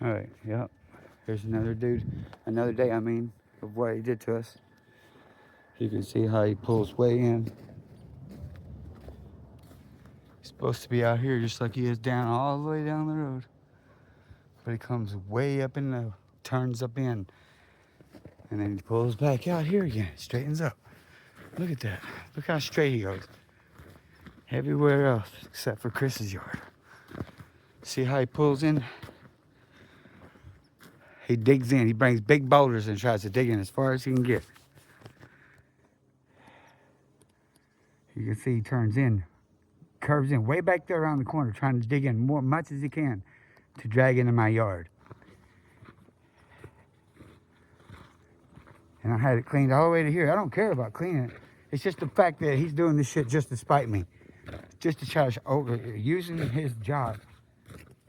Alright, yep. Here's another dude. Another day, I mean, of what he did to us. You can see how he pulls way in. He's supposed to be out here just like he is down all the way down the road. But he comes way up in the, turns up in. And then he pulls back out here again, straightens up. Look at that. Look how straight he goes. Everywhere else except for Chris's yard. See how he pulls in? He digs in. He brings big boulders and tries to dig in as far as he can get. You can see he turns in, curves in way back there around the corner, trying to dig in much as he can to drag into my yard. And I had it cleaned all the way to here. I don't care about cleaning it. It's just the fact that he's doing this shit just to spite me. Just to try to using his job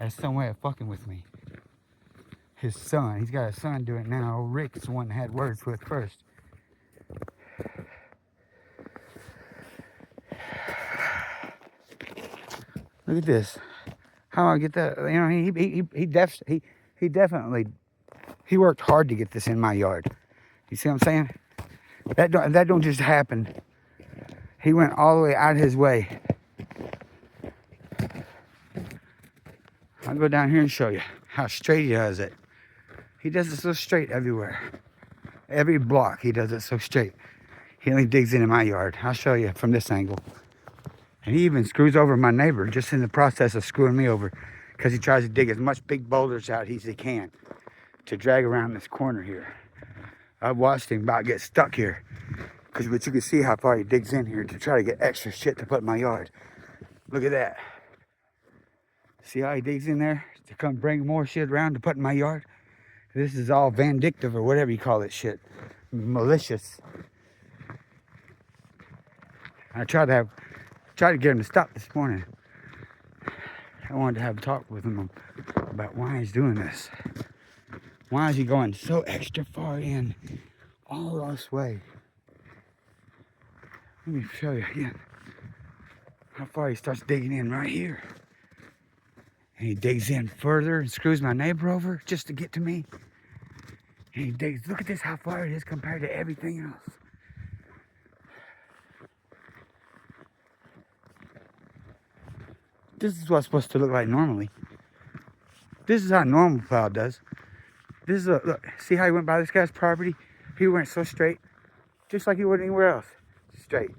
as some way of fucking with me. His son, he's got a son doing it now. Rick's the one that had words with first. Look at this. How I get that? You know, he definitely worked hard to get this in my yard. You see what I'm saying? That don't just happen. He went all the way out of his way. I'll go down here and show you how straight he does it. He does it so straight everywhere. Every block he does it so straight. He only digs into my yard. I'll show you from this angle. And he even screws over my neighbor just in the process of screwing me over, because he tries to dig as much big boulders out as he can to drag around this corner here. I've watched him about get stuck here, but you can see how far he digs in here to try to get extra shit to put in my yard. Look at that. See how he digs in there to come bring more shit around to put in my yard? This is all vindictive or whatever you call it shit. Malicious. I tried to get him to stop this morning. I wanted to have a talk with him about why he's doing this. Why is he going so extra far in all this way? Let me show you again how far he starts digging in right here. And he digs in further and screws my neighbor over just to get to me. And he digs, look at this, how far it is compared to everything else. This is what's supposed to look like normally. This is how a normal plow does. This is look, see how he went by this guy's property? He went so straight, just like he would anywhere else. Straight.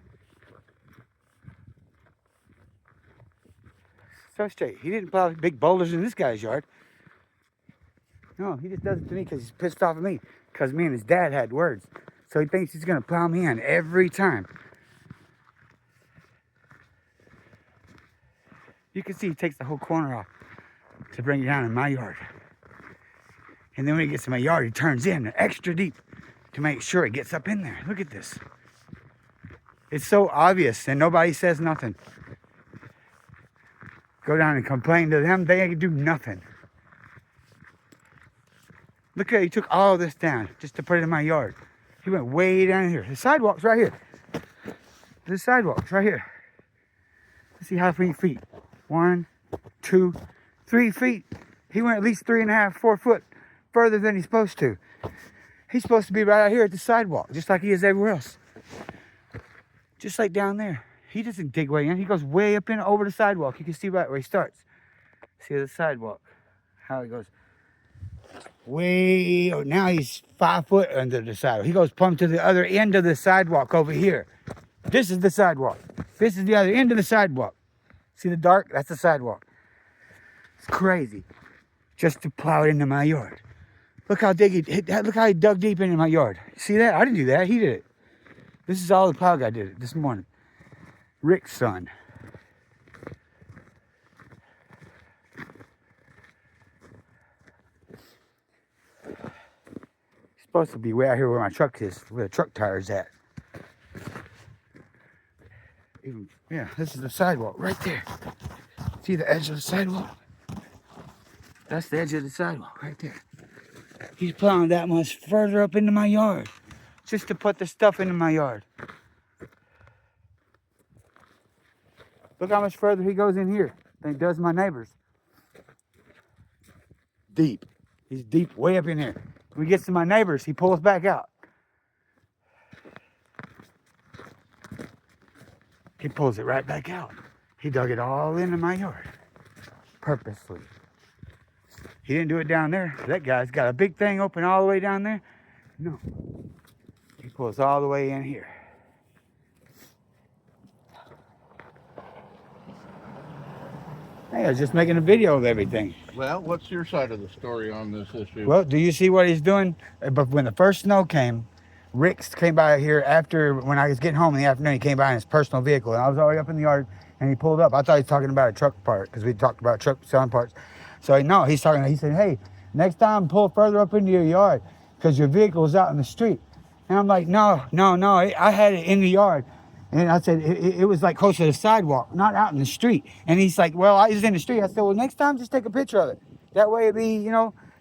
So straight. He didn't plow big boulders in this guy's yard. No, he just does it to me because he's pissed off at me. Because me and his dad had words. So he thinks he's going to plow me in every time. You can see he takes the whole corner off to bring it down in my yard. And then when he gets to my yard, he turns in extra deep to make sure it gets up in there. Look at this. It's so obvious and nobody says nothing. Go down and complain to them, they ain't do nothing. Look at, he took all this down just to put it in my yard. He went way down here. The sidewalk's right here. The sidewalk's right here. Let's see how many feet. 1, 2, 3 feet. He went at least 3.5, 4 foot further than he's supposed to. He's supposed to be right out here at the sidewalk, just like he is everywhere else. Just like down there. He doesn't dig way in. He goes way up in over the sidewalk. You can see right where he starts. See the sidewalk. How he goes way, now he's 5 foot under the sidewalk. He goes plumb to the other end of the sidewalk over here. This is the sidewalk. This is the other end of the sidewalk. See the dark? That's the sidewalk. It's crazy. Just to plow it into my yard. Look how look how he dug deep into my yard. See that? I didn't do that. He did it. This is all the plow guy did it this morning. Rick's son. He's supposed to be way out here where my truck is, where the truck tire is at. Yeah, this is the sidewalk right there. See the edge of the sidewalk? That's the edge of the sidewalk right there. He's plowing that much further up into my yard just to put the stuff into my yard. Look how much further he goes in here than he does my neighbors. Deep. He's deep, way up in here. When he gets to my neighbors, he pulls back out. He pulls it right back out. He dug it all into my yard, purposely. He didn't do it down there. That guy's got a big thing open all the way down there. No. He pulls all the way in here. Hey, I was just making a video of everything. Well, what's your side of the story on this issue? Well, do you see what he's doing? But when the first snow came, Rick came by here after, when I was getting home in the afternoon, he came by in his personal vehicle, and I was already up in the yard, and he pulled up. I thought he was talking about a truck part, because we talked about truck selling parts. So no, he said, hey, next time pull further up into your yard, because your vehicle is out in the street. And I'm like, no, I had it in the yard. And I said, it was like close to the sidewalk, not out in the street. And he's like, well, I was in the street. I said, well, next time just take a picture of it. That way it'd be,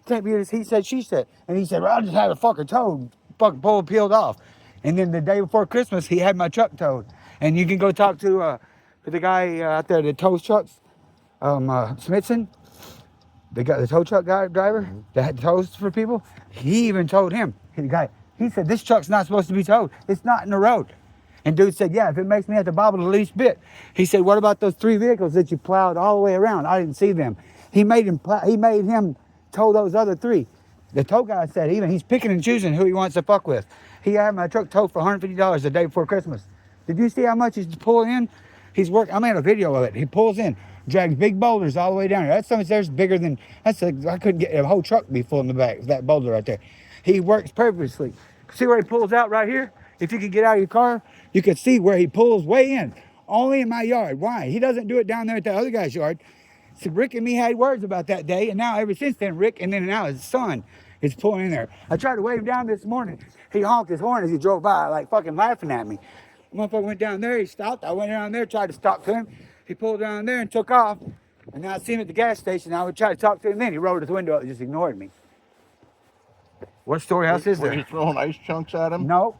can't be as he said, she said. And he said, well, I just had a fucking towed, fucking pull peeled off. And then the day before Christmas, he had my truck towed. And you can go talk to the guy out there that tows trucks, Smithson, the tow truck guy, driver that tows for people. He even told him, he said, this truck's not supposed to be towed. It's not in the road. And dude said, yeah, if it makes me have to bobble the least bit. He said, what about those 3 vehicles that you plowed all the way around? I didn't see them. He made him tow those other 3. The tow guy said he's picking and choosing who he wants to fuck with. He had my truck towed for $150 the day before Christmas. Did you see how much he's pulling in? I made a video of it. He pulls in, drags big boulders all the way down here. That's something there's bigger than, I couldn't get a whole truck to be full in the back of that boulder right there. He works purposely. See where he pulls out right here? If you could get out of your car, you could see where he pulls way in. Only in my yard. Why? He doesn't do it down there at the other guy's yard. So Rick and me had words about that day, and now ever since then, Rick and then now his son is pulling in there. I tried to wave him down this morning. He honked his horn as he drove by, like fucking laughing at me. The motherfucker went down there, he stopped. I went down there, tried to stop to him. He pulled down there and took off. And now I see him at the gas station. I would try to talk to him then. He rolled his window up and just ignored me. What story house is there? Were you throwing ice chunks at him? Nope.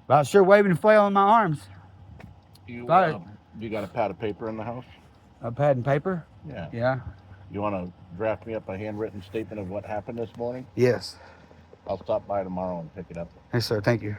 But I was sure waving and flailing my arms. You got a pad of paper in the house? A pad and paper? Yeah. Yeah. You want to draft me up a handwritten statement of what happened this morning? Yes. I'll stop by tomorrow and pick it up. Yes, sir. Thank you.